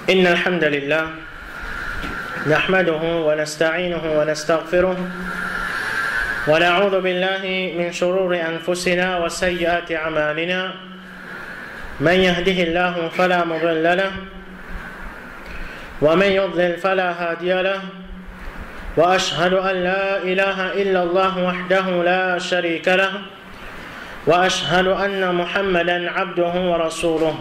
إن الحمد لله نحمده ونستعينه ونستغفره ونعوذ بالله من شرور أنفسنا وسيئات أعمالنا من يهده الله فلا مضل له ومن يضلل فلا هادي له وأشهد أن لا إله إلا الله وحده لا شريك له وأشهد أن محمدا عبده ورسوله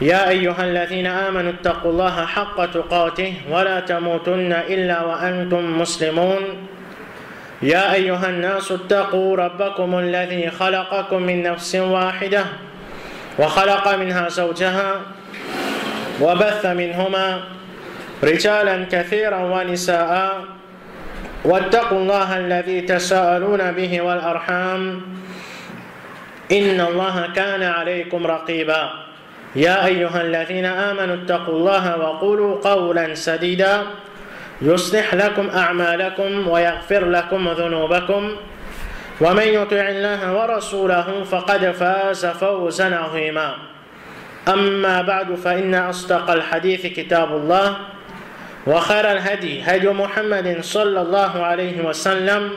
يا أيها الذين آمنوا اتقوا الله حق تقاته ولا تموتن إلا وأنتم مسلمون يا أيها الناس اتقوا ربكم الذي خلقكم من نفس واحدة وخلق منها زوجها وبث منهما رجالا كثيرا ونساء واتقوا الله الذي تساءلون به والأرحام إن الله كان عليكم رقيبا يا أيها الذين آمنوا اتقوا الله وقولوا قولا سديدا يصلح لكم أعمالكم ويغفر لكم ذنوبكم ومن يطع الله ورسوله فقد فاز فوزا عظيما أما بعد فإن أصدق الحديث كتاب الله وخير الهدي هدي محمد صلى الله عليه وسلم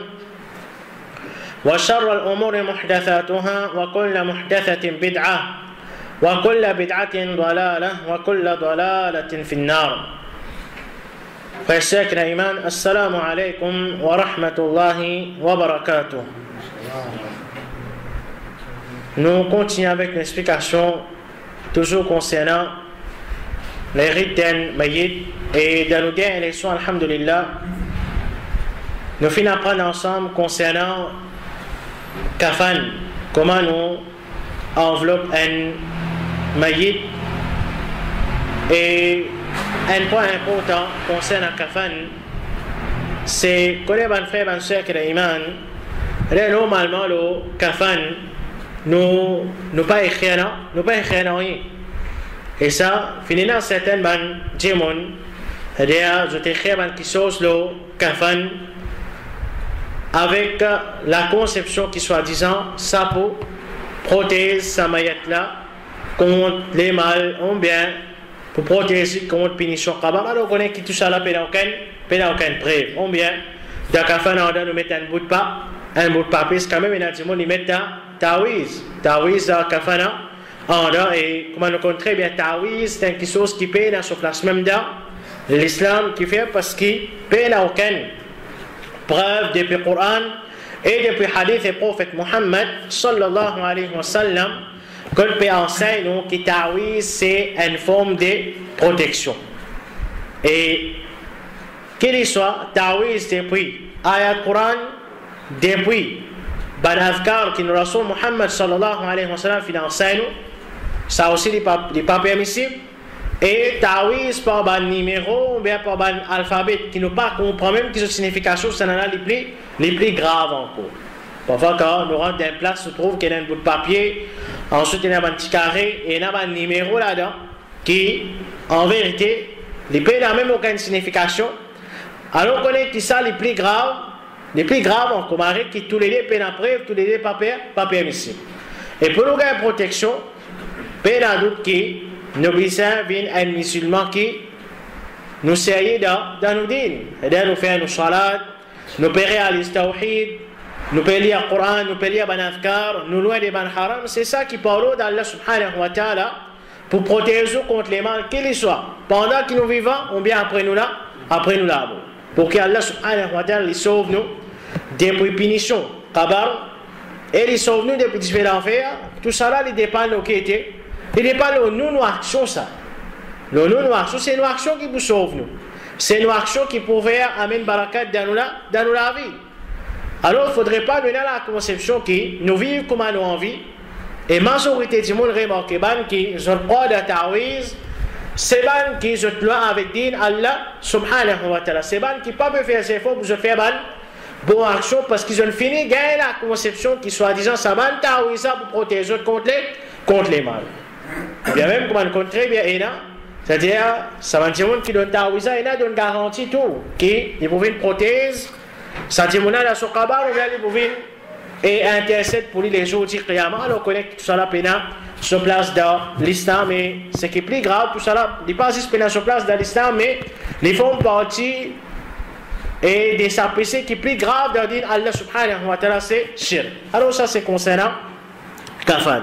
وشر الأمور محدثاتها وكل محدثة بدعة وكل بدعة ضلالة وكل ضلالة في النار. Frères chers Iman, assalamu alaikum wa rahmatullahi wa barakatuh. Nous continuons avec l'explication toujours concernant les rites d'Al Mayyit et dans nos dernières leçons, alhamdulillah, nous finissons apprendre ensemble concernant kafan, comment nous enveloppe un Mayyit. Et un point important concernant kafan, c'est que les frères et sœurs qui iman, normalement le kafan nous pas écrit rien. Et ça, finalement certaines ban djemon, c'est-à-dire je t'écris ban qui chose le kafan avec la conception qui soi-disant ça pour protéger sa maillette là contre les mal ou bien pour protéger contre punition. Alors on connaît qui touche à la peine aucune preuve. Ou bien dans kafan on doit nous mettre un bout de papier, quand même il a dit ils mettent tawiz dans kafan on doit, et comment nous connaît très bien tawiz, c'est quelque chose qui paye dans ce place même dans l'islam qui fait parce qu'il paye aucune preuve depuis le Coran et depuis le hadith du prophète Muhammad sallallahu alayhi wa sallam que le pays enseigne que tawiz c'est une forme de protection. Et qu'il soit tawiz depuis ayat Coran, depuis ban azkar qui nous rasoul Muhammad sallallahu alayhi wa sallam enseigne, ça aussi n'est pas permissible. Et tawiz par ban numéro ou bien par ban alphabet qui nous pas comprend même que signification c'est les plus graves encore. Parfois quand nous rentrons dans une place, on trouve qu'il y a un bout de papier, ensuite il y a un petit carré et il y a un numéro là-dedans qui en vérité n'a même aucune signification. Alors on connaît que ça les plus graves on commence qui tous les deux peine à preuve, tous les deux pas permissible. Et pour nous gagner protection, peine à doute qui nos bisins viennent à un musulman qui nous sert dans nos dînes, c'est-à-dire nous faire nos salades, nous réaliser tawhid, nous pouvons lire le Coran, nous pouvons lire les adhkar, nous loin des ban haram. C'est ça qui parle d'Allah subhanahu wa ta'ala pour protéger contre les mal qu'ils soient pendant que nous vivons ou bien après nous là pour que Allah subhanahu wa ta'ala les sauve nous depuis punition kabar et les sauve nous depuis différents enfers. Tout ça là il dépend de qui était, il dépend de nos actions. Ça le nos actions c'est nos actions qui vous sauvent nous, c'est nos actions qui pouvaient amener barakat dans la vie. Alors il ne faudrait pas donner la conception qui nous vivons comme nous en vie. Et la majorité du monde remarque que je crois de tawiz, c'est ban qui je te loin avec din Allah subhanahu wa ta'ala. C'est ban qui ne peut pas faire ses efforts pour je faire ban bonne action parce qu'ils ont fini gagner la conception qui soi-disant ça ban tawiz pour protéger contre les mal. Et bien même comme on compte très bien c'est-à-dire ça va dire qui donne tawiz il donne garantie tout qui il pouvait une prothèse. Ça dit mon ala sur kabar ou bien il pouvait et intercède pour lui les jours du Qiyamah. Alors on connaît que tout ça là se place dans l'islam, et ce qui est plus grave, tout ça là, il n'est pas juste se place dans l'islam, mais ils font partie et des sapécés qui est plus grave dans dire Allah subhanahu wa ta'ala, c'est shirk. Alors ça c'est concernant kafan.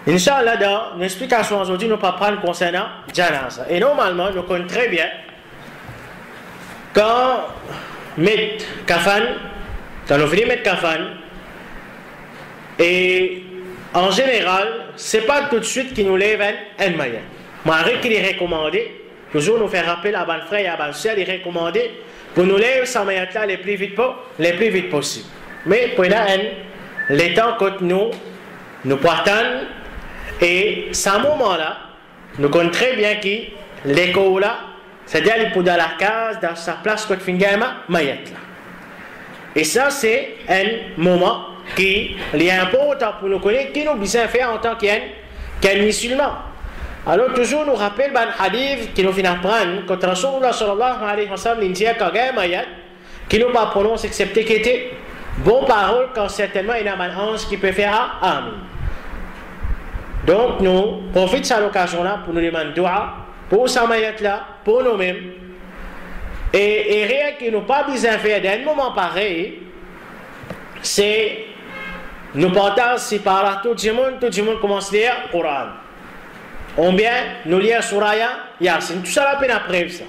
Inch'Allah, dans l'explication aujourd'hui, nous pas prendre concernant janaza. Et normalement, nous connaissons très bien quand mettre kafan, quand nous venons mettre kafan, et en général, ce n'est pas tout de suite qui nous lève un mayat. Malgré qu'il est recommandé, toujours nous faire rappel à ban frère et à ban soeur, il est recommandé pour nous lever sa mayat là les plus vite possible. Mais pour les temps que nous partons, et ce moment-là, nous connaissons très bien qui l'écho là, c'est-à-dire il peut dans la case, dans sa place, quand il y a un mayat là. Et ça, c'est un moment qui est important pour nous connaître, qui nous besoin faire en tant qu'un musulman. Alors, toujours nous rappelle un hadith qui nous fait apprendre quand Rasulullah sallallahu alayhi wa sallam dit qu'il y a un mayat qui nous pas prononce excepté qu'il était bon parole, quand certainement il y a un ange qui peut faire Amen. Donc, nous profitons de cette occasion-là pour nous demander dua pour sa mayat là, pour nous-mêmes. Et rien qui nous pas besoin de faire d'un moment pareil, c'est nous partons si par là tout le monde commence à lire le Coran. Ou bien nous lire Surah Yasin. Tout ça la peine après ça.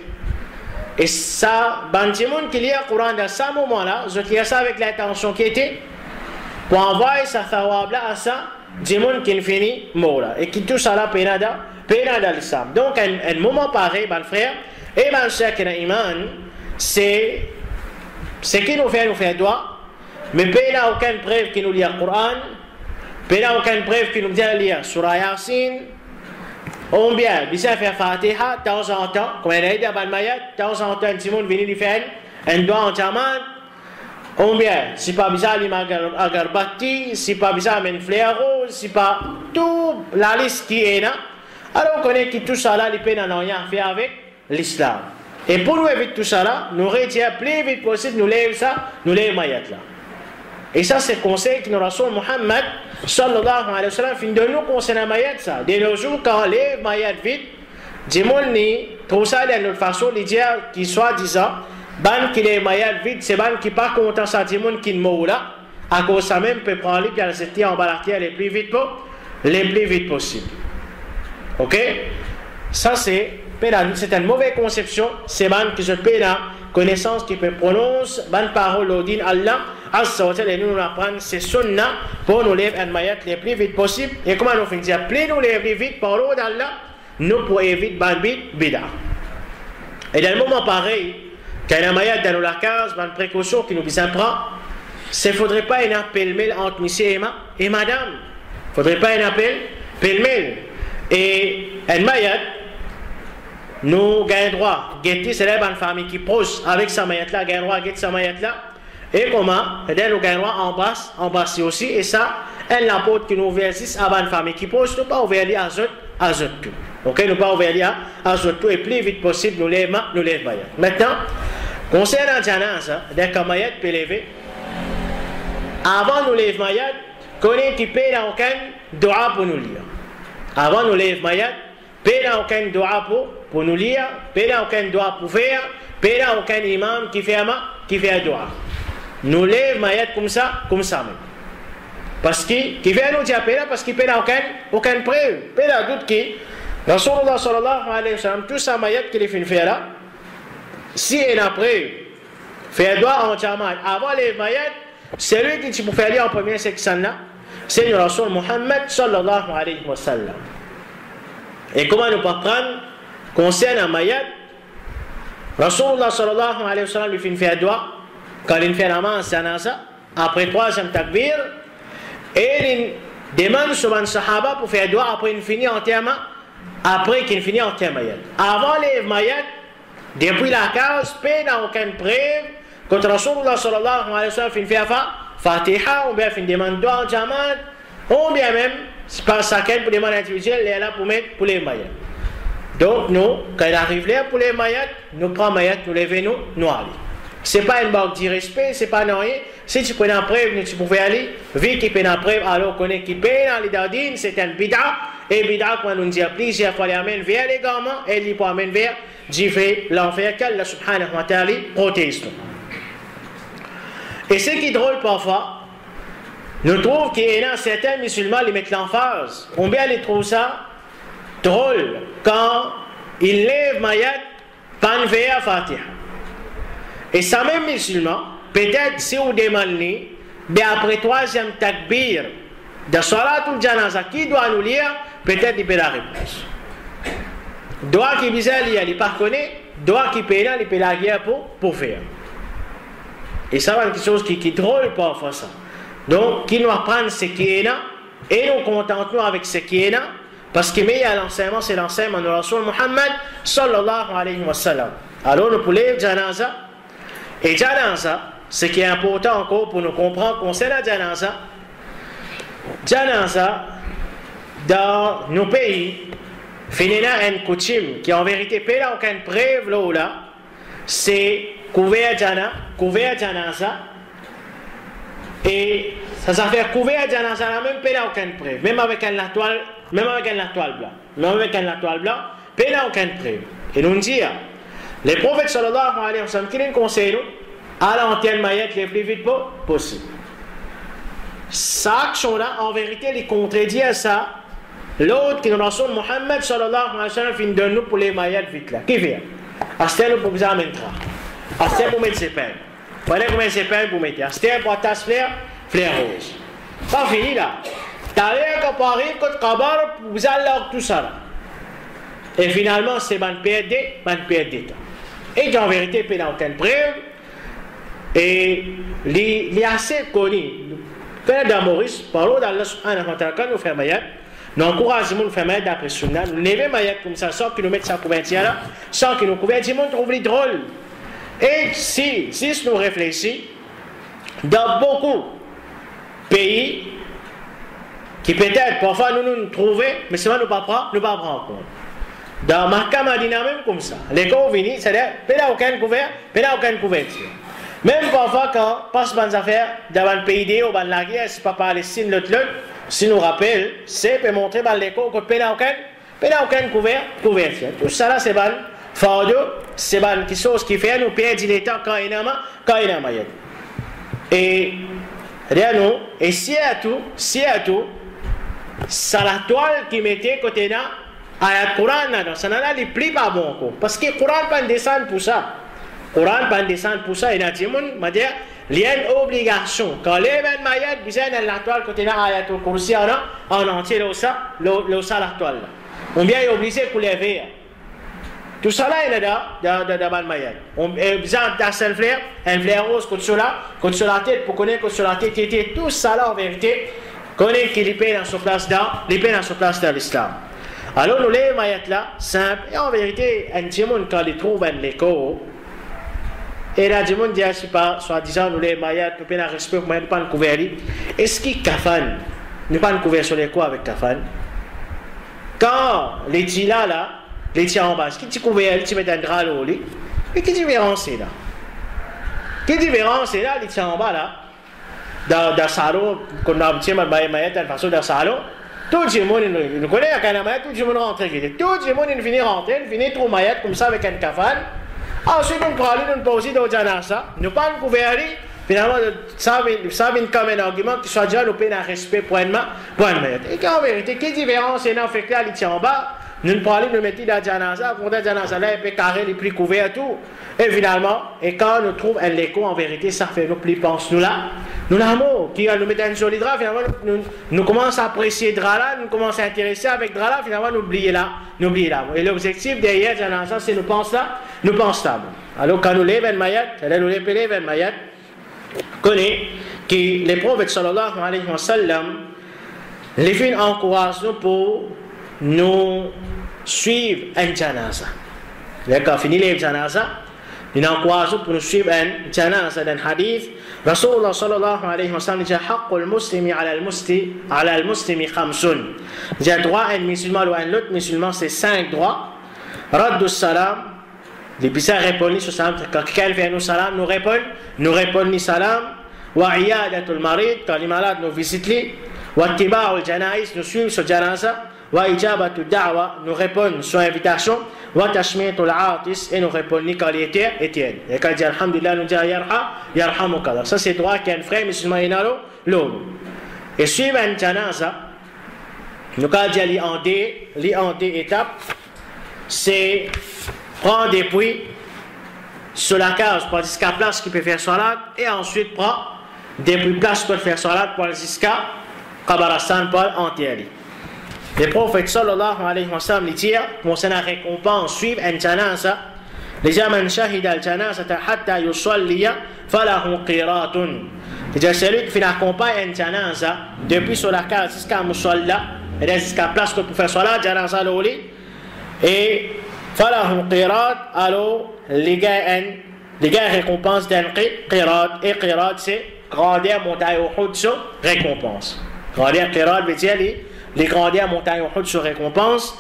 Et ça, ben tout le monde qui lit le Coran dans ce moment-là, je lis ça avec l'intention qui était pour envoyer sa thawab là à ça, tout le monde qui finit mort là. Et qui tout ça la peine dans l'islam. Donc un moment pareil, ben frère, et ben ce qui est iman, c'est ce qui nous fait droit. Mais il n'y a aucune preuve qui nous lit le Coran, il n'y a aucune preuve qui nous dit de lire Surah Yasin, ou bien, il faut faire Fatiha de temps en temps, comme il a dit à Banmayat, de temps en temps, tout le monde vient faire un doigt en diamant, ou bien, si pas bizarre, il m'a agarbati, si pas bizarre, il m'a fleur rose, si pas toute la liste qui est là, alors on connaît que tout ça là, il peut rien faire avec l'islam. Et pour nous éviter tout ça là, nous retirons plus vite possible, nous lève Mayat là. Et ça, c'est le conseil que nous Rasul Muhammad sallallahu alayhi wa sallam fin de nous concernant Mayat ça. De nos jours, quand on lève Mayat vite, du monde ni trouve ça d'une autre façon, les dire qui soit disant, ban qui lève Mayat vite, c'est ban qui pas content ça, du monde qui ne mourra là, à cause ça même peut prendre les pieds et en balatier les plus vite possible. Ok? Ça, c'est une mauvaise conception, c'est ban qui se paie la connaissance qui peut prononcer, ban parole au din Allah. Et nous apprendre ces sunnah pour nous lever un mayat le plus vite possible. Et comment nous finissons? Plus nous lever vite par l'eau d'Allah, nous pouvons éviter bida. Et dans le moment pareil, quand il y a un mayat dans la case, une précaution qui nous besoin prendre, il ne faudrait pas un appel mail entre monsieur et madame. Il ne faudrait pas un appel mail. Et un mayat, nous gagnons droit. Guetter, c'est une famille qui pose avec sa mayat là, gagne droit, guetter sa mayat là. Et comment? Nous gagnons en bas aussi. Et ça, elle l'apôtre qui nous ouvert à une famille qui pose, nous pas ouvert à tout. Ok? Nous pas ouvert à tout. Et plus vite possible, nous lève mayat. Maintenant, concernant Janaza, dès que mayat peut lever, avant nous lève mayat, connaît qui paye aucun doua pour nous lire. Avant nous lève mayat, paye aucun doua pour nous lire, paye aucun doua pour faire, paye aucun imam qui fait un doua. Nous lève mayat comme ça même. Parce qu'il vient nous dire parce qu'il n'a aucun preuve. Il n'a doute qui, Rasulullah sallallahu alayhi wa sallam, tout ça mayat qu'il fait faire là, si il a preuve, faire doigt en diamant, avant lève mayat, c'est lui qui peut faire lire en première section là, c'est le Rasul Muhammad sallallahu alayhi wa sallam. Et comment nous pas prendre concernant mayat, Rasulullah sallallahu alayhi wa sallam lui fait faire doigt. Quand il fait la main en janaza, après troisième takbir, et il demande sur un sahaba pour faire doigt après qu'il finit en terme, après qu'il finit en terme mayat. Avant les mayat, depuis la case, il n'a aucune preuve quand Rasulullah sallallahu alayhi wa sallam fait Fatiha, ou bien fait demande doigt en jaman, ou bien même, c'est pas ça qu'elle pour demande individuelle, elle est là pour mettre pour les mayat. Donc nous, quand il arrive là pour les mayat, nous prenons mayat, nous levons nous allons. Ce n'est pas une marque d'irrespect, ce n'est pas rien, si tu peux en preuve, tu pouvais aller, vu qu'il peut en preuve, alors qu'on est qui peut dans les dadines, c'est un bid'a, et bid'a, quand on dit plusieurs fois, il amène vers les gamins, et il peut amener vers Dieu l'enfer, qu'Allah subhanahu wa ta'ala protège nous. Et ce qui est drôle parfois, nous trouvons qu'il y a certains musulmans qui mettent l'emphase, on bien les trouve ça drôle quand ils lèvent mayat panveya fatiha. Et ça même musulman, peut-être si vous demandez, mais après troisième takbir de salatul janaza, qui doit nous lire, peut-être il peut la réponse. Doit qui bizarre lire, il pas connaît, doit qui peut il peut la lire pour faire. Et ça va quelque chose qui est drôle parfois ça. Donc, qui nous apprend ce qui est là, et nous contentons avec ce qui est là, parce que mais l'enseignement, c'est l'enseignement de Rasul Muhammad sallallahu alayhi wa sallam. Alors, nous pouvons lire janaza. Et janaza, ce qui est important encore pour nous comprendre concernant janaza, janaza, dans nos pays, finira une coutume qui en vérité peut là aucune preuve là, c'est couvert janaza, et ça fait couvert janaza là même peut là aucune preuve, même avec un latoile blanc, peut là aucune preuve. Et nous dit, les prophètes sallallahu alayhi wa sallam qui nous conseillent à l'antenne maillette le plus vite possible. Sa action-là, en vérité, les contredit à ça. L'autre qui nous rassure, Muhammad sallallahu alayhi wa sallam, finit de nous pour les maillettes vite là. Qui vient? Astel pour vous amener. Astel pour mettre ses peines. Voilà comment ses peines pour mettre. Astel pour tasse fleur rose. Pas fini là. T'as l'air qu'à Paris, quand Kabar, vous allez tout ça là. Et finalement, c'est ban perdre temps. Et en vérité, il n'y a aucune preuve. Et il est assez connu. Père d'Amoris, parlons d'Allah subhanahu wa ta'ala, quand nous faisons Mayat, nous encourageons nous faire Mayat d'après Sunna, nous levons Mayat comme ça, sans qu'ils nous mettent sa couverture là, sans qu'ils nous couverture, nous trouvons les drôles. Et si nous réfléchissons, dans beaucoup de pays, qui peut-être parfois nous trouvons, mais seulement nous ne pouvons pas prendre en compte. Dans Makkah Madina même comme ça, les gens viennent, c'est-à-dire, il n'y a aucune couverture. Même parfois quand passe des affaires dans le pays ou dans la guerre, c'est pas Palestine l'autre, si nous rappelle, c'est pour montrer dans l'école que il n'y a aucune couverture. Tout ça là c'est bon, fardeau, c'est bon quelque chose qui fait nous perdre les temps quand il y a moyen. Et rien nous, et si à tout, c'est la toile qui mettait côté là. Ayat Quran là, ça n'a les plis pas bon encore. Parce que le Quran pas descendre pour ça. Il y a des gens qui disent il y a une obligation. Quand les gens mayat, ils ont la toile côté là, Ayat Kursi en entier, la toile. On vient obliger pour les verts. Tout ça là, il est là, dans le mayat. On besoin d'un seul flair, un flair rose contre la tête, pour connaître que sur la tête, tout ça là en vérité, connaître qu'il est dans sa place dans l'islam. Alors nous les mayat là, simple, et en vérité, un démon quand il trouve un écho, et là, le démon dit, si pas, soi-disant, nous les mayat, nous pas respect pour ne pas nous couvrir. Est-ce qu'il kafan? Nous pas nous couvrir sur les quoi avec kafan? Quand les tila là, les tia en bas, qui tu couvert, tu mets un drap au lit, et quelle différence c'est là? Quelle différence c'est là, les tia en bas là, dans le salon, qu'on a un petit mayat, de façon dans le salon, tout le monde, nous connaît un mayat, tout le monde rentre, tout le monde finit rentrer, finit trop mayat comme ça avec un kafan. Ensuite, nous prenons une pause dans le janaza, nous pas nous couvrir, finalement, ça vient comme un argument qui soit déjà nous paye un respect pour un mayat. Et qu'en vérité, quelle différence c'est là, fait que là, il tient en bas, nous prenons, nous mettons dans le janaza, pour le janaza là, il peut carrer les plis couverts, tout. Et finalement, et quand nous trouvons un écho, en vérité, ça fait nos plis, pense-nous là. Nous l'amour, qui nous met un joli drap, finalement, nous commençons à apprécier le drap là, nous commençons à intéresser avec le drap là, finalement, nous oublions là. Et l'objectif derrière janaza, c'est nous pense là. Alors, quand nous lèvons un mayat, nous lèvons un mayat, connaît que les prophètes sallallahu alayhi wa sallam, les filles encouragent nous pour nous suivre un janaza. Quand fini les janaza, nous encourageons pour nous suivre un janaza d'un hadith. Rasulullah sallallahu alayhi wa sallam dit haqqul muslimi ala al-muslimi khamsun. Il y a droit à un musulman ou à un autre musulman, c'est 5 droits. Raddu salam, les bizarres répondent sur salam. Quand quelqu'un fait nous salam, nous répondons ni salam. wa iyadatul marid, quand les malades nous visitent, wa ittiba'ul janaiz, nous suivons ce janaza, wa ijabatu da'wa, nous répondons sur invitation, wa tashmitul atis, et nous répondons quand il était Étienne. Et quand il dit alhamdulillah, nous dit yarhamukallah. Ça c'est droit qu'un frère musulman est l'eau. Et suivant un janaza, nous quand il y a en deux étapes, c'est prendre des puits sur la case pour jusqu'à place qui peut faire salat, et ensuite prendre des puits place pour faire salat pour jusqu'à Qabaristan pour entier. Le prophète sallallahu alayhi wa sallam dit concernant la récompense suivre un janaza, les gens man shahida al janazata hatta yusalliya falahu qiratun. C'est celui qui fait accompagner un janaza depuis sur la case jusqu'à musalla, et jusqu'à place pour faire salat janaza l'oli, et falahu qirat, alors les gars récompense d'un qirat, et qirat c'est grandeur montagne au Uhud sur récompense. Grandeur qirat veut dire les grandeurs montagne au Uhud sur récompense.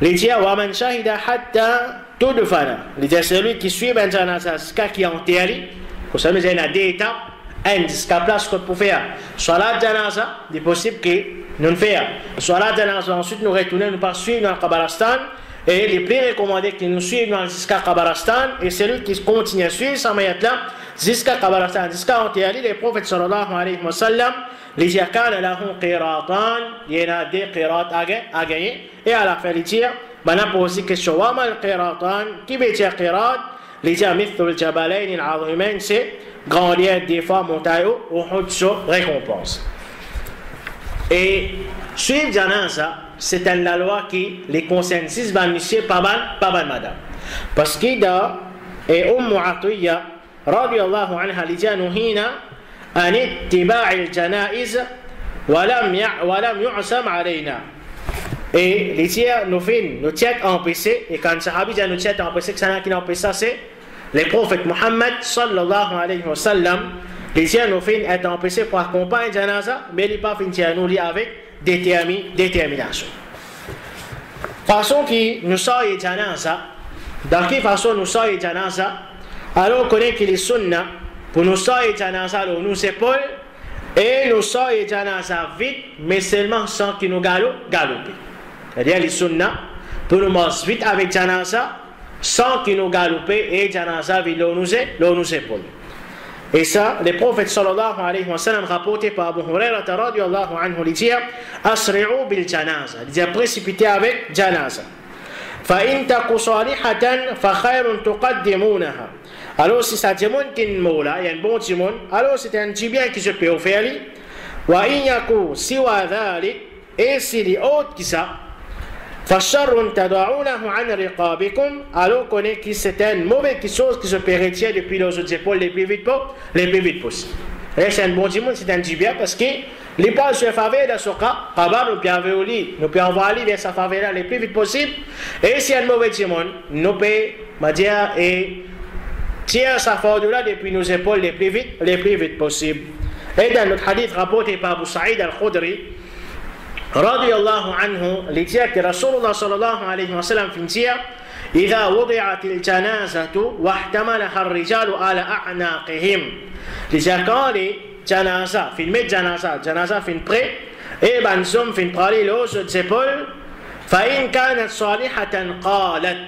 Les dire wa man shahida hatta tudfana, les dire celui qui suit un janaza jusqu'à qui enterré, vous savez il y a deux étapes, un jusqu'à place pour faire salat janaza, il est possible que nous fassions salat janaza, ensuite nous retournons, nous pas suivre dans le Qabaristan, et les plus recommandés qui nous suivent dans jusqu'à Qabaristan, et celui qui continue à suivre sa mayat-là jusqu'à Qabaristan, jusqu'à enterré, les prophètes sallallahu alayhi wa sallam, les dire kana lahum qiratan, il y en a des qirats à gagner, et à la fin les dire on a posé question wa mal qiratan, qui veut dire qirat, les dire mithl jabalain al-azimain, c'est grandir des fois montagne au Uhud sur récompense. Et suivre janaza, c'est la loi qui les consensus va initier pas mal madame, parce qu'il y a et Atiyya radiyallahu anha li januhina an ittiba'il janaiz wa lam yu'sam alayna. Et les tiers nous tiennent empêchés, et quand sahabi dit nous tiennent empêchés, que ça qui nous empêche ça, c'est les prophètes Muhammad sallallahu alayhi wa sallam. Les tiers nous être empêchés pour accompagner janaza, mais ils pas finir nous lire avec détermination. Façon qui nous sort janaza, dans quelle façon nous sort janaza, alors on connaît que les sunnah pour nous sortir janaza nous épaules, et nous sort janaza vite, mais seulement sans qu'il nous galoper. C'est-à-dire les sunnah pour nous marcher vite avec janaza sans qu'il nous galoper, et janaza vite nous épaules. Et ça, les prophètes sallallahu alayhi wa sallam rapporté par Abu Hurairah radiyallahu anhu lui dire asri'u bil janaza, il dit précipiter avec janaza. Fa in taku salihatan fa khairun tuqaddimunaha. Alors si ça demande qu'il moula, il y a un bon timon, alors c'est un petit bien qui se peut faire lui. Wa in yaku siwa dhalik, et si les autres qui ça فَشَرٌ تَدَعُونَهُ عَنْ رِقَابِكُمْ, alors qu'on est que c'est une mauvaise chose qui se peut retirer depuis nos autres épaules les plus vite possible. Et c'est un bon dimanche, c'est un bien parce que les pas se faveur de ce cas, nous pouvons envoyer vers sa faveur le plus vite possible. Et si un mauvais dimanche, nous pouvons dire et tirer sa faveur là depuis nos épaules les plus vite possible. Et dans notre hadith rapporté par Abu Sa'id al-Khudri radiyallahu anhu, les dire que Rasulullah sallallahu alayhi wa sallam finit إذا وضعت الجنازة واحتملها الرجال على أعناقهم. Les quand les janaza, fin met janaza fin prêt, et ben zoom fin praller l'os aux épaules. فإن كانت صالحة قالت.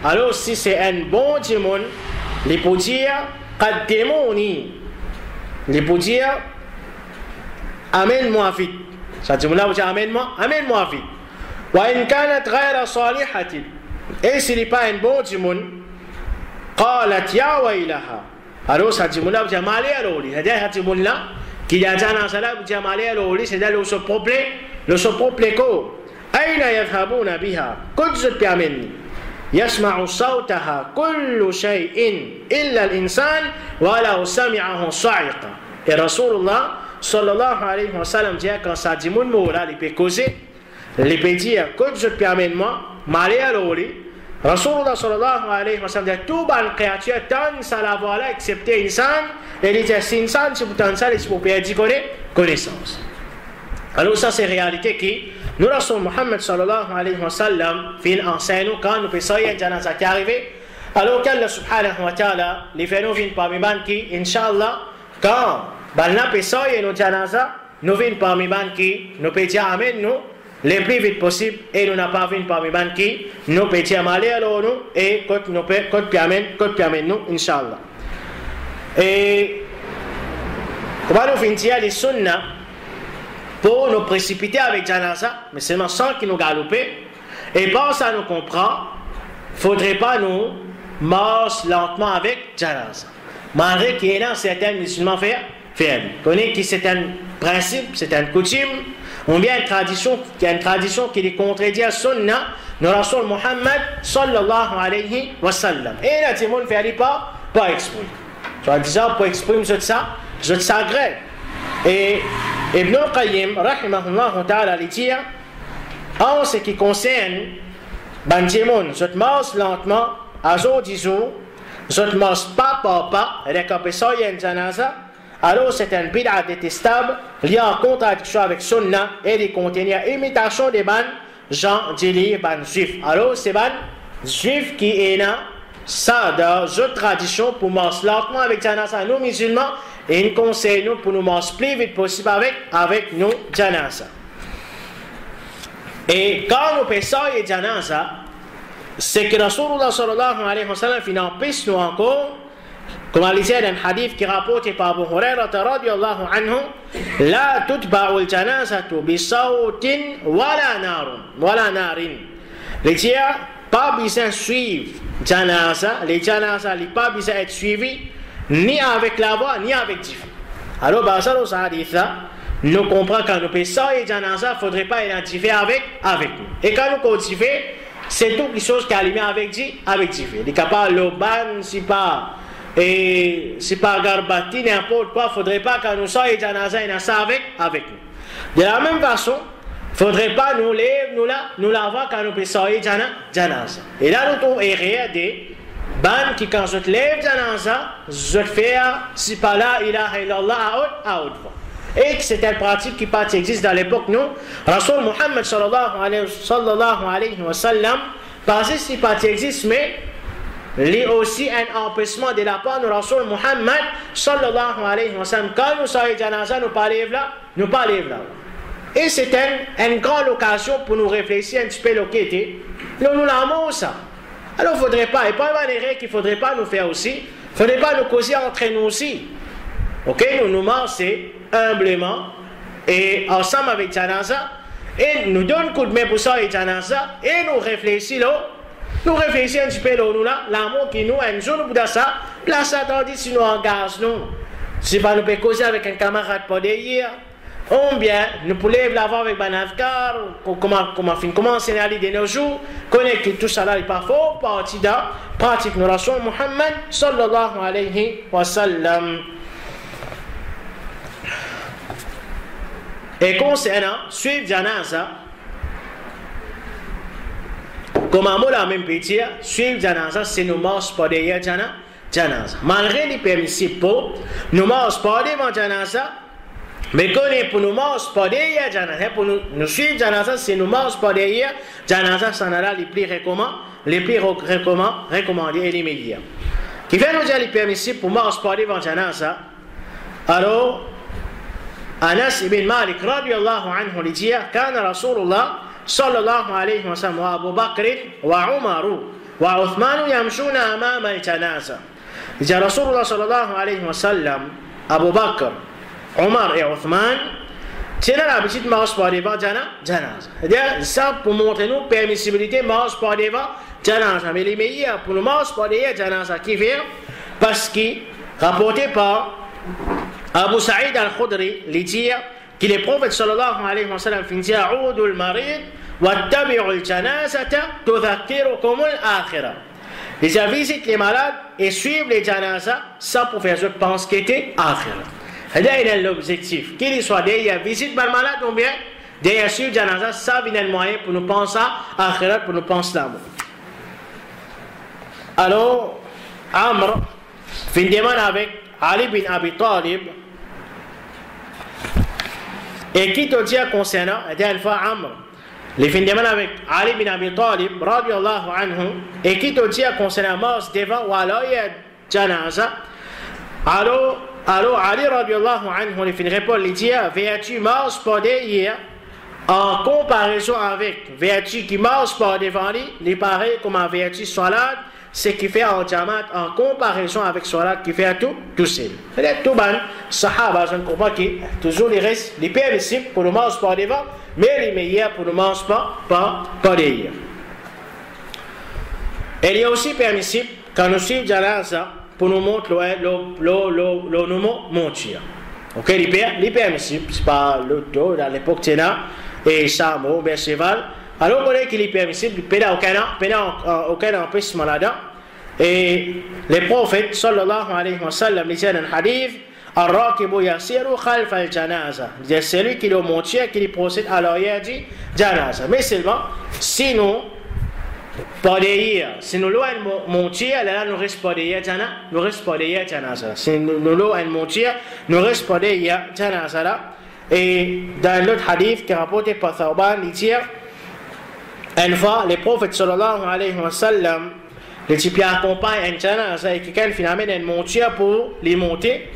Alors si c'est un bon timon, les pour dire قدموني, les pour dire amène-moi vite. Ça dit là vous dire amène-moi vite. وإن كانت غير صالحة, et s'il n'est pas un bon timon, قالت يا ويلها. Alors ça dit là vous dire malé à l'oli. C'est-à-dire ça dit là qu'il y a janaza là vous dire malé à l'oli, c'est-à-dire le se propre ko. أين يذهبون بها كل بيامني يسمع صوتها كل شيء إلا الإنسان ولو سمعه صاعقا. Et Rasulullah sallallahu alayhi wa sallam dit quand ça dit mon mot là, il peut causer, il peut dire que je peux amener moi malé à l'oli. Rasulullah sallallahu alayhi wa sallam dit tout ban créature tant ça la voilà excepté insan, et il dit si insan si vous tant ça il faut perdre connaissance. Alors ça c'est réalité qui nous Rasul Muhammad sallallahu alayhi wa sallam fin enseigne quand nous faisons un janaza qui arrive, alors qu'Allah subhanahu wa ta'ala les fait nous viennent parmi ban qui inshallah quand balna pesa et nos janaza, nous venons parmi ban qui nous pédia amène nous les plus vite possible et nous n'a pas vu parmi ban qui nous pédia malé alors nous et quand nous amène nous inshallah. Et comment nous finir les sunna pour nous précipiter avec janaza, mais seulement sans qu'il nous galoper et pour ça nous comprend, faudrait pas nous marcher lentement avec janaza. Malgré qu'il y a certains musulmans faire. Connaît que c'est un principe, c'est une coutume, on vient une tradition, il y a une tradition qui est contredit à sunna de Rasul Muhammad sallallahu alayhi wa sallam. Et là, tout le monde ne fait pas exprès. Soit disant pour exprimer ça, je t'agrée. Et Ibn al-Qayyim, rahimahullah ta'ala, il dit, en ce qui concerne Banjimon, je te marche lentement, à jour disons, je te marche pas, et ça, il y a une janaza. Alors c'est un bid'a détestable lié en contradiction avec sunna et les contenir imitation des ban gens délire ban juif. Alors c'est ban juif qui est là ça de tradition pour marcher lentement avec janaza nous musulmans et il conseille nous pour nous marcher plus vite possible avec nous janaza. Et quand nous pensons à janaza, c'est que Rasulullah sallallahu alayhi wa sallam empêche nous encore. Comme il dit dans un hadith qui rapporte par Abu Hurairah radiyallahu anhu, la tutba'u al-janazatu bi sawtin wala narin. Les dire pas besoin de suivre janaza, les janaza n'est pas besoin d'être suivi ni avec la voix ni avec du feu. Alors par ça dans ce hadith là, nous comprenons quand nous pensons et janaza, il faudrait pas identifier avec nous. Et quand nous cultivons, c'est toutes les choses qui alimentent avec du feu. Les capables l'oban si pas et c'est pas garbati n'importe quoi, faudrait pas que nous soyons janaza et ça avec nous. De la même façon, faudrait pas nous lève nous la voir quand nous soyons janaza. Et là nous trouvons des ban qui quand je te lève janaza, je te fais si pas là ilaha illallah à haute voix. Et que c'est une pratique qui pas existe dans l'époque nous. Rasul Muhammad sallallahu alayhi wa sallam, pas si pas existe mais il y a aussi un empêchement de la part de Rasul Muhammad sallallahu alayhi wa sallam. Quand nous sommes janaza, nous pas lève là. Et c'est une grande occasion pour nous réfléchir un petit peu le qui était. Nous l'avons ça. Alors il ne faudrait pas, et pas une erreur qu'il ne faudrait pas nous faire aussi. Il ne faudrait pas nous causer entre nous aussi. Ok, nous marchons humblement et ensemble avec janaza et nous donnons un coup de main pour ça et janaza et nous réfléchissons là. Nous réfléchissons un petit peu là, l'amour qui nous a un jour nous bout ça, là ça tandis si nous engagons nous. Si pas nous pouvons causer avec un camarade pas d'hier, ou bien nous pouvons l'avoir avec un afkar, comment enseigner de nos jours, connaître que tout ça là est pas faux, partie de pratique nous Rasul Muhammad sallallahu alayhi wa sallam. Et concernant suivre janaza, comme on l'a même pu dire, suivre janaza, c'est nous marcher pas derrière janaza. Malgré les permissibles pour nous marcher pas devant janaza, mais pour nous marcher pas derrière janaza, pour nous suivre janaza, c'est nous marcher pas derrière janaza, ça n'a les plus recommandés et les meilleurs. Qui fait nous dire les permissibles pour marcher pas devant janaza, alors Anas ibn Malik radiyallahu anhu lui dit كان رسول الله صلى الله عليه وسلم وأبو بكر وعمر وعثمان يمشون أمام الجنازة. Il dit Rasulullah sallallahu alayhi wa sallam, Abu Bakr, Omar et Othman tiennent l'habitude de marcher par devant janaza. C'est-à-dire ça pour montrer nous permissibilité marche par devant janaza. Mais les meilleurs pour nous marcher par devant janaza qui vient parce qu'il rapporté par Abu Sa'id al-Khudri lui dit que le prophète sallallahu alayhi wa sallam finit a'udu al-marid wattabi'u al-janazata tudhakkirukum al-akhirah. Les gens visitent les malades et suivent les janazas, ça pour faire je pense qu'il était akhirah. C'est l'objectif. Qu'il soit derrière visite par malade ou bien derrière suivre janazas, ça vient le moyen pour nous penser à akhirah, pour nous penser l'amour. Alors, Amr finit avec Ali bin Abi Talib et qui te dit concernant une fois Amr les fins de semaine avec Ali bin Abi Talib radiyallahu anhu et qui te dit concernant mort devant ou alors il y a janaza alors alors Ali radiallahu anhu, il finit répondre, il dit, vertu marche pas derrière, en comparaison avec vertu qui marche pas devant lui, il paraît comme un vertu salat, ce qui fait en jamaat, en comparaison avec salat qui fait tout seul. C'est-à-dire, tout ban, sahaba, je ne comprends pas toujours les restes, les permissibles pour ne marche pas devant, mais les meilleurs pour ne marche pas derrière. Et il y a aussi permissible, quand nous suivons janaza, pour nous montrer le montir. Ok, les permissibles, c'est pas le dos, dans l'époque Téna, et Samo, bien cheval. Alors, on est qu'il est permissible, il n'y a aucun empêchement là-dedans. Et les prophètes, sallallahu alayhi wa sallam, disaient dans le hadith, Ar-Rakibu yasiru khalf al-janaza. C'est celui qui le montier, qui procède à l'arrière du janaza. Mais seulement, si nous, pas derrière, si nous loin montier, là, nous reste pas derrière janaza. Si nous loin montier, nous reste pas derrière janaza là. Et dans l'autre hadith qui est rapporté par Thawban, il dit, une fois, les prophètes sallallahu alayhi wa sallam, les types accompagnent un janaza et quelqu'un finalement une montière pour les monter,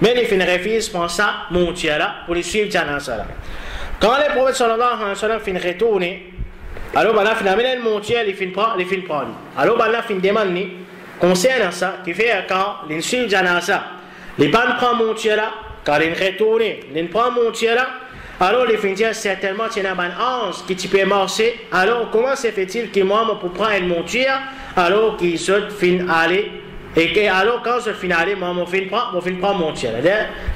mais les fins refusent pour ça montière là, pour les suivre janaza là. Quand les prophètes sallallahu alayhi wa sallam finissent retourner, alors finalement une montière les fins prendre. Alors fin demande concernant ça, qui fait quand les suivent janaza, les pas prendre montière là, quand ils retournent, ils prennent montière là. Alors les fins disent certainement qu'il y a un ange qui peut marcher. Alors comment se fait-il que moi pour prendre une monture alors qu'ils se fin aller et que alors quand je finis aller moi je prends monture.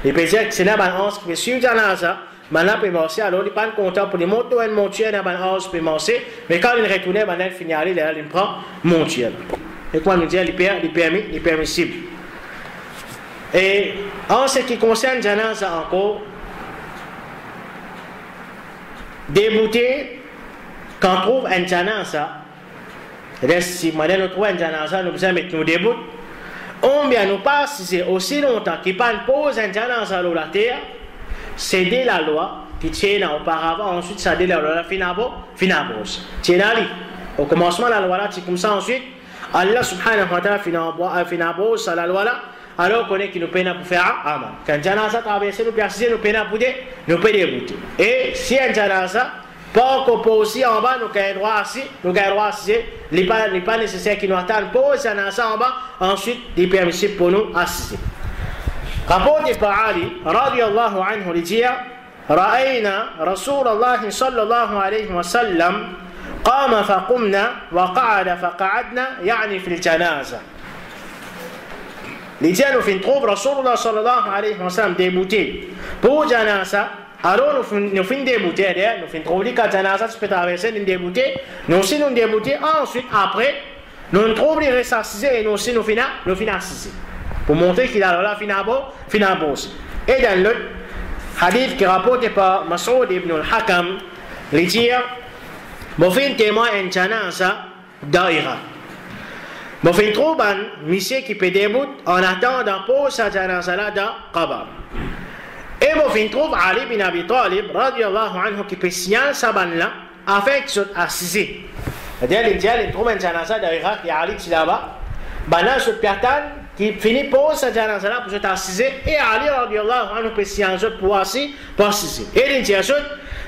Les gens disent que c'est un ange qui peut suivre dans ça. Maintenant peut marcher alors ils pas content pour les monter une monture un ange peut marcher mais quand ils retournent maintenant ils finissent aller là ils prend monture. Et quoi nous dit les permissible. Et en ce qui concerne janaza encore débouté, quand on trouve un janaza, c'est-à-dire si nous trouvons un janaza, nous besoin mettre nous débout, on vient nous passer aussi longtemps qu'il pas pose un janaza sur la terre, c'est de la loi qui tient auparavant, ensuite ça de la loi finabose. Tient au commencement la loi là, c'est comme ça ensuite, Allah subhanahu wa ta'ala finabose la loi là, alors qu'on est qui nous peine pour faire amal. Quand janaza traverse nous percer nous peine pour nous peut débouter. Et si un janaza pas encore posé en bas nous gagne droit assis, il n'est pas nécessaire qu'il nous attende pose janaza en bas, ensuite il est permissible pour nous assister. Rapporté par Ali radiyallahu anhu il dit رأينا رسول الله صلى الله عليه وسلم قام فقمنا وقعد فقعدنا يعني في الجنازة. Les gens nous fin trouve Rasulullah sallallahu alayhi wa sallam débouté pour janaza alors nous fin débouté nous fin trouve les janaza tu peux traverser nous débouté nous aussi nous débouté ensuite après nous trouve les ressassisés et nous aussi nous fin assisés pour montrer qu'il a là finabos. Et dans l'autre hadith qui est rapporté par Mas'ud ibn al-Hakam il dit mon fin témoin un janaza d'Irak. Bon, il trouve un monsieur qui peut débout en attendant pour sa janaza là dans Qabar. Et bon, il trouve Ali bin Abi Talib, radiyallahu anhu, qui peut signaler sa banne là, avec son assisé. C'est-à-dire, il trouve un janaza d'Irak, il y a Ali qui est là-bas, banane sur Piatan, qui finit pour sa janaza là pour se assiser, et Ali, radiyallahu anhu, peut signaler pour assiser. Et il dit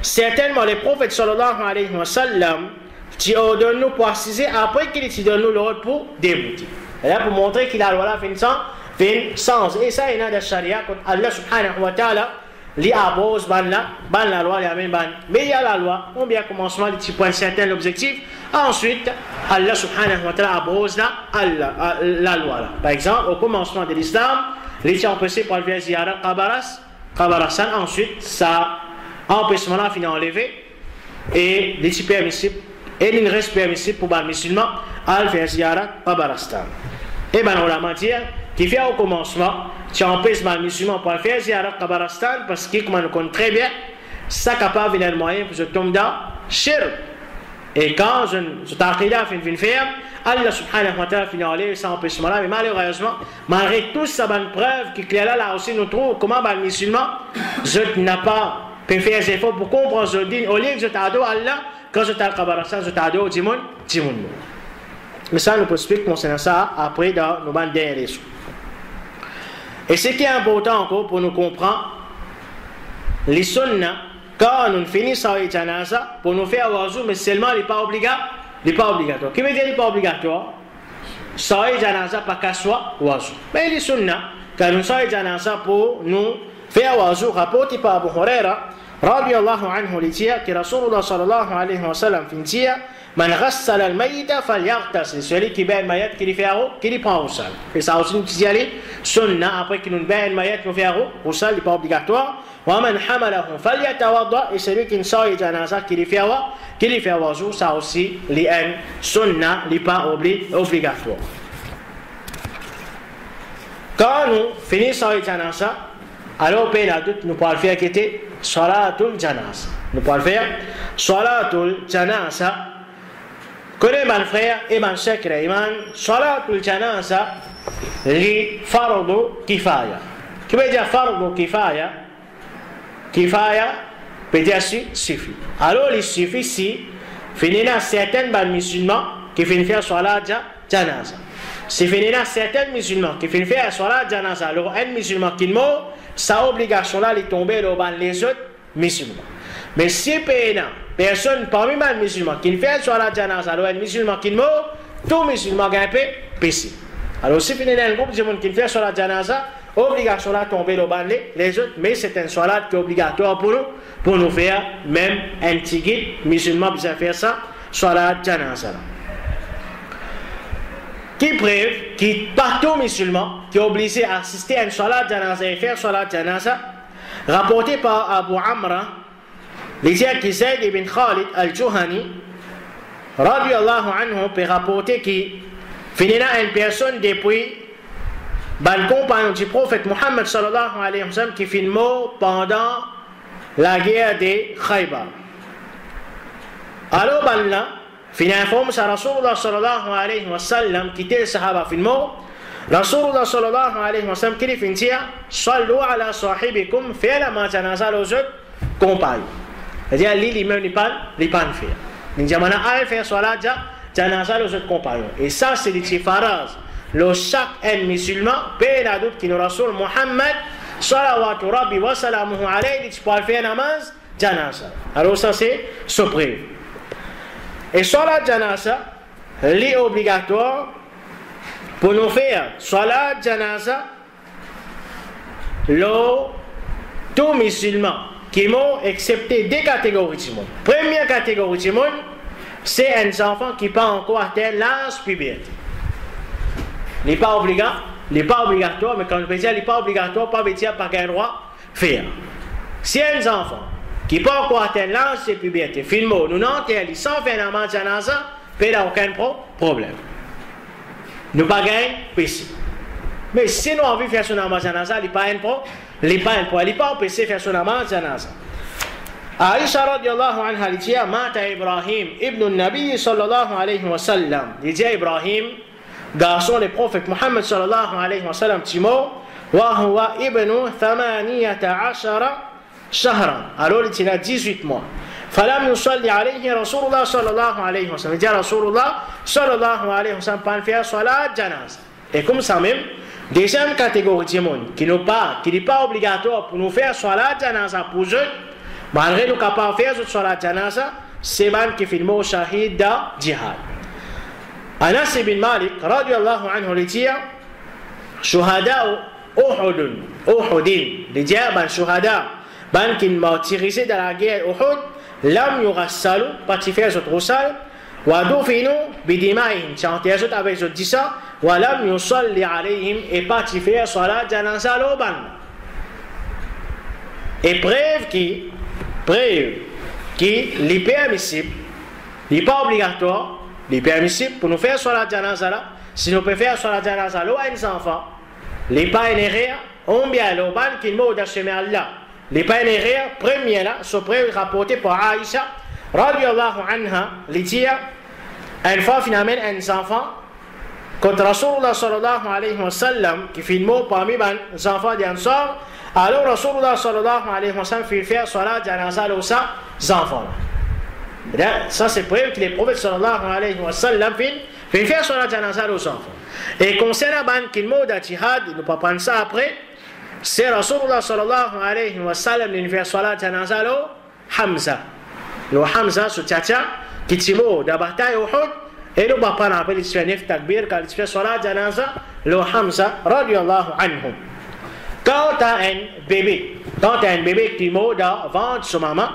certainement les prophètes, sallallahu alayhi wa sallam, qui ordonne nous pour assiser après qu'il te donne nous l'ordre pour débouter. Et là pour montrer qu'il a la loi fin sens. Et ça il y a dans la charia quand Allah subhanahu wa ta'ala li abose ban la loi li amène ban. Mais il y a la loi, on bien commencement il prend un certain objectif. Ensuite Allah subhanahu wa ta'ala abose la loi là. Par exemple au commencement de l'islam, les gens empêchés par le faire ziyara qabarasan ensuite ça empêchement là finit enlevé et les permissibles. Et il reste permissible pour les musulmans à faire ziyarat qabarastan. Et bien on l'a dit qui fait au commencement tu empêches les musulmans pour faire ziyarat qabarastan parce que comme on connaît très bien ça capable de moyen pour se tomber dans shirk. Et quand je t'aqidah fin faire Allah subhanahu wa ta'ala finit enlever ça empêchement là mais malheureusement malgré tout ça bonne preuve qui clair là aussi nous trouve comment les musulmans je n'a pas pu faire des efforts pour comprendre ce din au lieu que je t'adore Allah quand je t'ai Qabarasan, je t'ai dit Timon. Mais ça, nous peut expliquer concernant ça après dans nos bandes dernières. Et ce qui est important encore pour nous comprendre, les sunnah, quand on finit sa janaza, pour nous faire wazou, mais seulement il n'est pas obligatoire. Qui veut dire qu'il n'est pas obligatoire? Sa janaza pas qu'à soi wazou. Mais les sunnah, quand on sa janaza pour nous faire wazou, rapporté par Abu Huraira, radiyallahu anhu, il dit que Rasulullah sallallahu alayhi wa sallam dit Man ghassal al-mayyita falyaghtasil. Celui qui bat le mayat, qui lui prend au sal. Et ça aussi, nous disons, sunnah, après qu'il nous bat le mayat, nous fait au sal, il n'est pas obligatoire. Wa man hamalahu falyatawadda. Et celui qui ne sort le janaza, qui lui fait wazou, ça aussi, les sunnah, il n'est pas obligatoire. Quand nous finissons le janaza, alors, nous pouvons faire qui était salatul janaza. Nous pouvons faire salatul janaza. Connais mon frère et mon secret, Iman, salatul janaza, li fardu kifaya. Qui veut dire fardu kifaya? Kifaya veut dire suffit. Alors, il suffit si, finina certains musulmans qui finissent faire salat janaza. Si finina certains musulmans qui finissent faire salat janaza, alors un musulman qui meurt, sa obligation là, il tombe dans les autres musulmans. Mais si personne parmi les musulmans qui fait sur la janaza, alors un musulman qui meurt, tout musulman gagne péché. Alors si vous avez un groupe de gens qui fait sur la janaza, obligation là tomber dans les autres, mais c'est un salat qui est obligatoire pour nous faire, même un petit guide musulman qui faire ça sur la janaza. Qui preuve qui pas tout musulman qui est obligé à assister à une salat janaza et faire salat janaza, rapporté par Abu Amra, les gens qui Zayd ibn Khalid al-Juhani, radiyallahu anhu, peut rapporter qu'il finira une personne depuis le compagnon du prophète Muhammad sallallahu alayhi wa sallam qui finit mort pendant la guerre de Khaybar. Alors, là, fin informe sa Rasulullah sallallahu alayhi wa sallam qui était le sahaba fin mort. Rasulullah sallallahu alayhi wa sallam qui dit fin dire sallu ala sahibikum fait la janaza aux autres compagnons. C'est-à-dire l'imam n'est pas faire. Il dit maintenant allez faire salat janaza aux autres compagnons. Et ça c'est des phases. Le chaque musulman paie la doute qui nous Rasul Muhammad sallallahu rabbi wa salamuhu alayhi dit pour faire namaz janaza. Alors ça c'est suprême. Et salat janaza, est obligatoire pour nous faire salat janaza, tout musulman qui m'ont accepté des catégories du monde. Première catégorie du monde, c'est un enfant qui pas encore atteint l'âge puberté. Il n'est pas obligatoire, mais quand on veut dire il n'est pas obligatoire, pas veut dire pas qu'un droit faire. Si un enfant qui peut encore atteindre l'âge de puberté, filmo, nous n'enterrons sans faire un namaz janaza, il n'y a aucun problème. Nous pas gagner péché. Mais si nous avons envie de faire son namaz janaza, il n'y a pas un problème. Il n'est pas empêché de faire son namaz janaza. Aïcha radiallahu anha dit Mata Ibrahim ibn Nabi sallallahu alayhi wa sallam. Il dit Ibrahim, garçon du prophète Muhammad sallallahu alayhi wa sallam, Timo, wa huwa ibn 18 shahran. Alors il a 18 mois. Falam yusalli alayhi Rasulullah sallallahu alayhi wa sallam. Il dit Rasulullah sallallahu alayhi wa sallam pas faire salat janaza. Et comme ça même, deuxième catégorie de monde qui n'est pas obligatoire pour nous faire salat janaza pour eux, malgré nous capables de faire salat janaza, c'est man qui filme au shahid da jihad. Anas ibn Malik radiyallahu anhu lui dit shuhada Uhudin, les diables shuhada ban qui martyrisé dans la guerre Uhud, lam yurassalu, pas de faire autre roussal, wa dufinu bidimaihim, chanter autres avec autres disa, wa lam yusalli alayhim, et pas de faire salat janaza l'oban. Et preuve qui est permissible, il n'est pas obligatoire, il est permissible pour nous faire salat janaza là, si nous pouvons faire salat janaza là à un enfant, les pas en erreur, on bien l'oban qui m'a d'acheter Allah. Les peines erreurs, première là, sont rapportées par Aïcha, radiyallahu anha, les dire, une fois finalement un enfant, quand Rasulullah sallallahu alayhi wa sallam, qui fait le mot parmi les enfants des Ansar, alors Rasulullah sallallahu alayhi wa sallam fait faire salat janaza aux enfants. Ça c'est preuve que les prophètes sallallahu alayhi wa sallam fait faire salat janaza aux enfants. Et concernant le mot de jihad, il ne peut pas prendre ça après. c'est Rasulullah sallallahu alayhi wa sallam qui fait salat janaza lo Hamza. Le Hamza sur tchatcha qui timo de bataille Uhud et le papa n'a pas fait nef takbir quand il fait salat janaza le Hamza radiyallahu anhu. Quand tu as un bébé qui timo de ventre sur maman,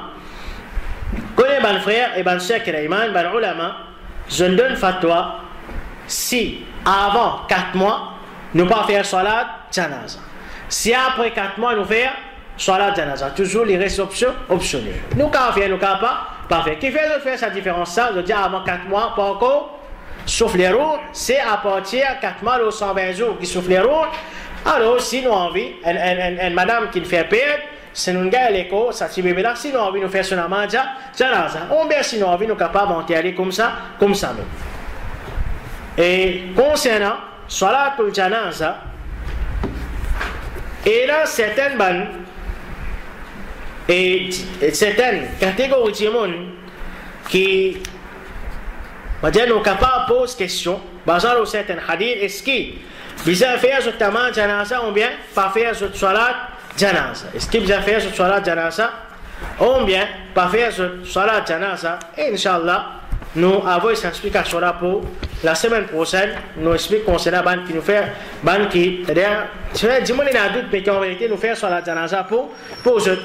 connais ban frère et ban sœur qui iman ban ulama, je donne fatwa si avant 4 mois nous pas faire salat janaza. Si après 4 mois nous faire salat janaza, toujours les restes optionnels. Nous quand faire, nous quand pas faire. Qui fait de faire sa différence ça, je dis avant 4 mois, pas encore, sauf les roues, c'est à partir de 4 mois ou 120 jours qui souffle les roues. Alors si nous envie, une madame qui nous fait perdre, si nous gagnons l'écho, ça si bébé là, si nous envie nous faire son amanja, janaza. On bien si nous envie nous capable d'enterrer comme ça même. Et concernant salatul janaza, et là certaines bannes et certaines catégories de monde qui va dire nous capables poser question basant sur certains hadiths, est-ce qu'ils ont fait ce taman janaza ou bien pas faire ce salat janaza, est-ce qu'ils ont fait ce salat janaza ou bien pas faire ce salat janaza, et Inch'Allah nous avons une explication là pour la semaine prochaine. Nous expliquons concernant ban qui nous fait ban qui c'est-à-dire dis moi il y a doute mais qu'en vérité nous faire sur la janaza pour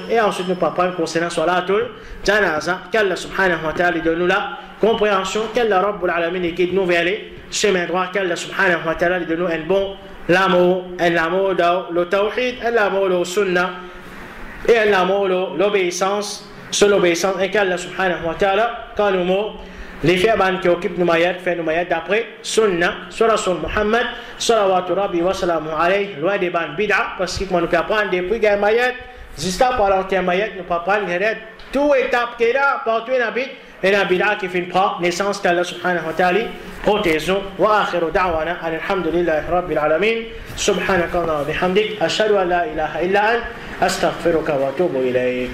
et ensuite nous parlons concernant salatul janaza qu'Allah subhanahu wa ta'ala donne nous la compréhension, qu'Allah rabbul alamin guide nous vers les chemins droits, qu'Allah subhanahu wa ta'ala donne nous un bon l'amour le tawhid, l'amour le sunnah et l'amour l'obéissance sur l'obéissance, et qu'Allah subhanahu wa ta'ala quand nous mots les faits qui occupent nos mayat, fait nos mayat d'après sunna sur Rasul Muhammad salawatu rabbi wa salamu alayhi, loin des bandes bid'a, parce que nous apprenons depuis qu'il y a mayat juste après l'enterre mayat nous pas prendre tout étape qui est là partout et la bid'a qui fait pas naissance qu'Allah subhanahu wa ta'ala protégeons. Wa akhiru da'wana alhamdulillahi rabbil alamin subhanaka wa bihamdik ashhadu an la ilaha illa ant astaghfiruka wa atubu ilayk.